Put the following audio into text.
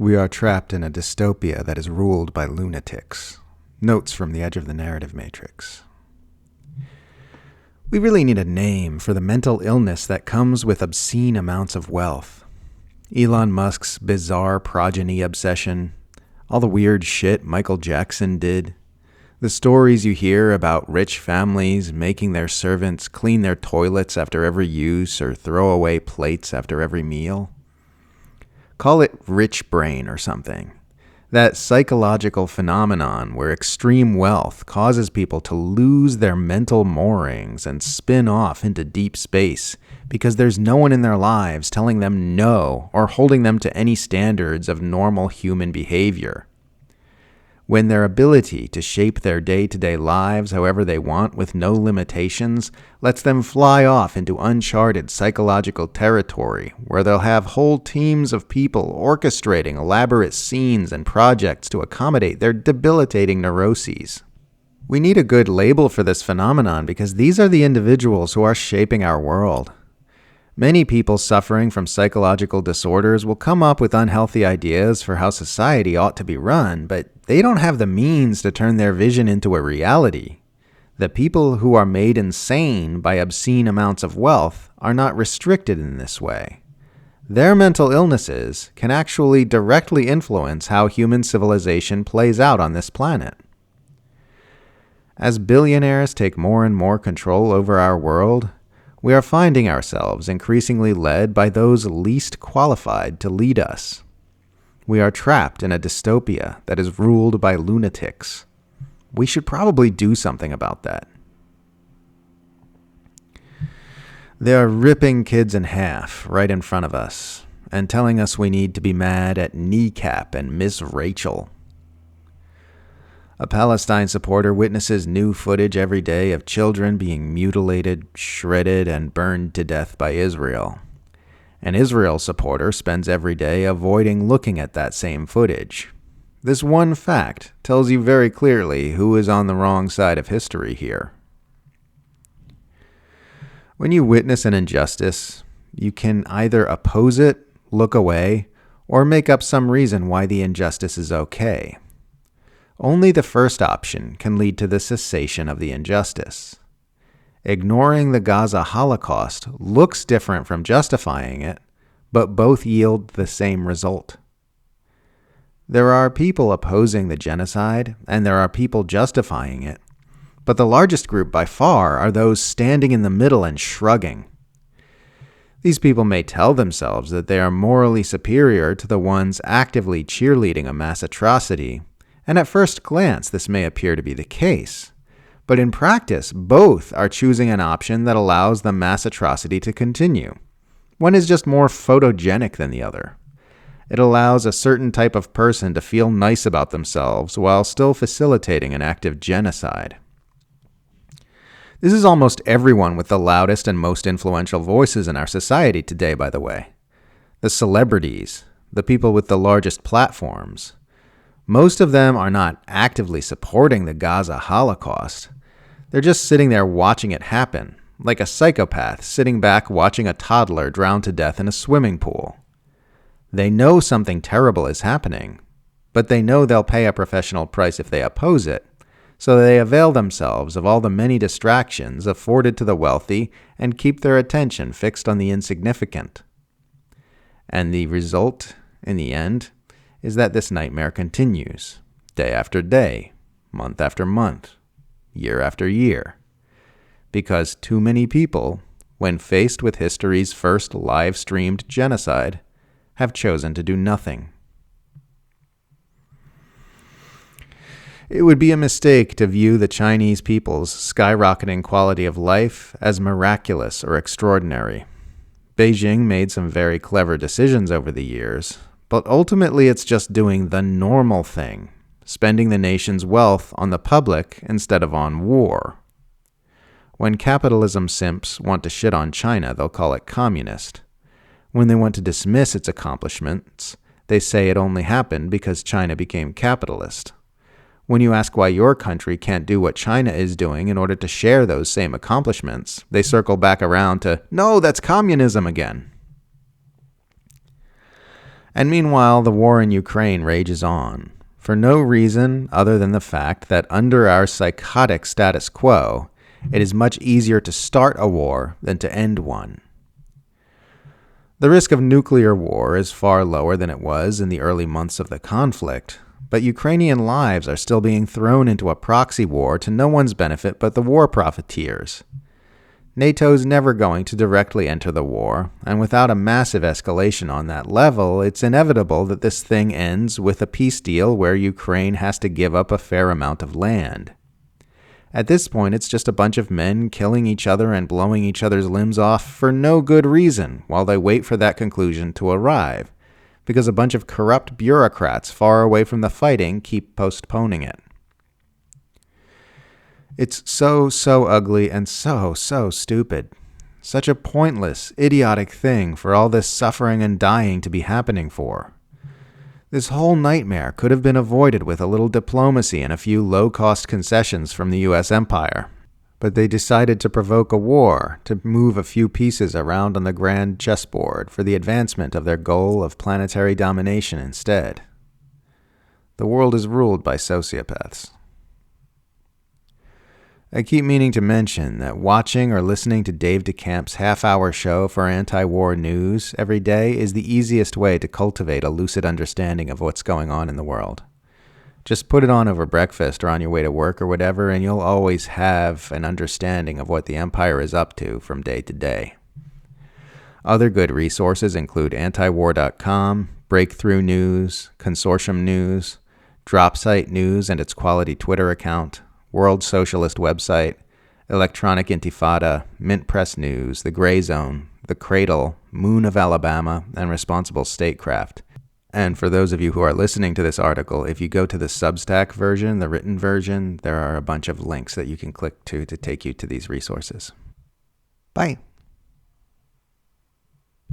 We are trapped in a dystopia that is ruled by lunatics. Notes from the edge of the narrative matrix. We really need a name for the mental illness that comes with obscene amounts of wealth. Elon Musk's bizarre progeny obsession, all the weird shit Michael Jackson did, the stories you hear about rich families making their servants clean their toilets after every use or throw away plates after every meal. Call it rich brain or something. That psychological phenomenon where extreme wealth causes people to lose their mental moorings and spin off into deep space because there's no one in their lives telling them no or holding them to any standards of normal human behavior. When their ability to shape their day-to-day lives however they want with no limitations lets them fly off into uncharted psychological territory where they'll have whole teams of people orchestrating elaborate scenes and projects to accommodate their debilitating neuroses. We need a good label for this phenomenon because these are the individuals who are shaping our world. Many people suffering from psychological disorders will come up with unhealthy ideas for how society ought to be run, but they don't have the means to turn their vision into a reality. The people who are made insane by obscene amounts of wealth are not restricted in this way. Their mental illnesses can actually directly influence how human civilization plays out on this planet. As billionaires take more and more control over our world, we are finding ourselves increasingly led by those least qualified to lead us. We are trapped in a dystopia that is ruled by lunatics. We should probably do something about that. They are ripping kids in half right in front of us and telling us we need to be mad at Kneecap and Miss Rachel. A Palestine supporter witnesses new footage every day of children being mutilated, shredded, and burned to death by Israel. An Israel supporter spends every day avoiding looking at that same footage. This one fact tells you very clearly who is on the wrong side of history here. When you witness an injustice, you can either oppose it, look away, or make up some reason why the injustice is okay. Only the first option can lead to the cessation of the injustice. Ignoring the Gaza Holocaust looks different from justifying it, but both yield the same result. There are people opposing the genocide, and there are people justifying it, but the largest group by far are those standing in the middle and shrugging. These people may tell themselves that they are morally superior to the ones actively cheerleading a mass atrocity, and at first glance this may appear to be the case. But in practice, both are choosing an option that allows the mass atrocity to continue. One is just more photogenic than the other. It allows a certain type of person to feel nice about themselves while still facilitating an active genocide. This is almost everyone with the loudest and most influential voices in our society today, by the way. The celebrities, the people with the largest platforms. Most of them are not actively supporting the Gaza Holocaust. They're just sitting there watching it happen, like a psychopath sitting back watching a toddler drown to death in a swimming pool. They know something terrible is happening, but they know they'll pay a professional price if they oppose it, so they avail themselves of all the many distractions afforded to the wealthy and keep their attention fixed on the insignificant. And the result, in the end, is that this nightmare continues, day after day, month after month, year after year, because too many people, when faced with history's first live-streamed genocide, have chosen to do nothing. It would be a mistake to view the Chinese people's skyrocketing quality of life as miraculous or extraordinary. Beijing made some very clever decisions over the years, but ultimately it's just doing the normal thing, spending the nation's wealth on the public instead of on war. When capitalism simps want to shit on China, they'll call it communist. When they want to dismiss its accomplishments, they say it only happened because China became capitalist. When you ask why your country can't do what China is doing in order to share those same accomplishments, they circle back around to, no, that's communism again. And meanwhile, the war in Ukraine rages on, for no reason other than the fact that under our psychotic status quo, it is much easier to start a war than to end one. The risk of nuclear war is far lower than it was in the early months of the conflict, but Ukrainian lives are still being thrown into a proxy war to no one's benefit but the war profiteers. NATO's never going to directly enter the war, and without a massive escalation on that level, it's inevitable that this thing ends with a peace deal where Ukraine has to give up a fair amount of land. At this point, it's just a bunch of men killing each other and blowing each other's limbs off for no good reason while they wait for that conclusion to arrive, because a bunch of corrupt bureaucrats far away from the fighting keep postponing it. It's so ugly and so stupid. Such a pointless, idiotic thing for all this suffering and dying to be happening for. This whole nightmare could have been avoided with a little diplomacy and a few low-cost concessions from the U.S. empire. But they decided to provoke a war to move a few pieces around on the grand chessboard for the advancement of their goal of planetary domination instead. The world is ruled by sociopaths. I keep meaning to mention that watching or listening to Dave DeCamp's half-hour show for anti-war news every day is the easiest way to cultivate a lucid understanding of what's going on in the world. Just put it on over breakfast or on your way to work or whatever, and you'll always have an understanding of what the empire is up to from day to day. Other good resources include antiwar.com, Breakthrough News, Consortium News, Dropsite News and its quality Twitter account, World Socialist website, Electronic Intifada, Mint Press News, The Gray Zone, The Cradle, Moon of Alabama, and Responsible Statecraft. And for those of you who are listening to this article, if you go to the Substack version, the written version, there are a bunch of links that you can click to take you to these resources. Bye.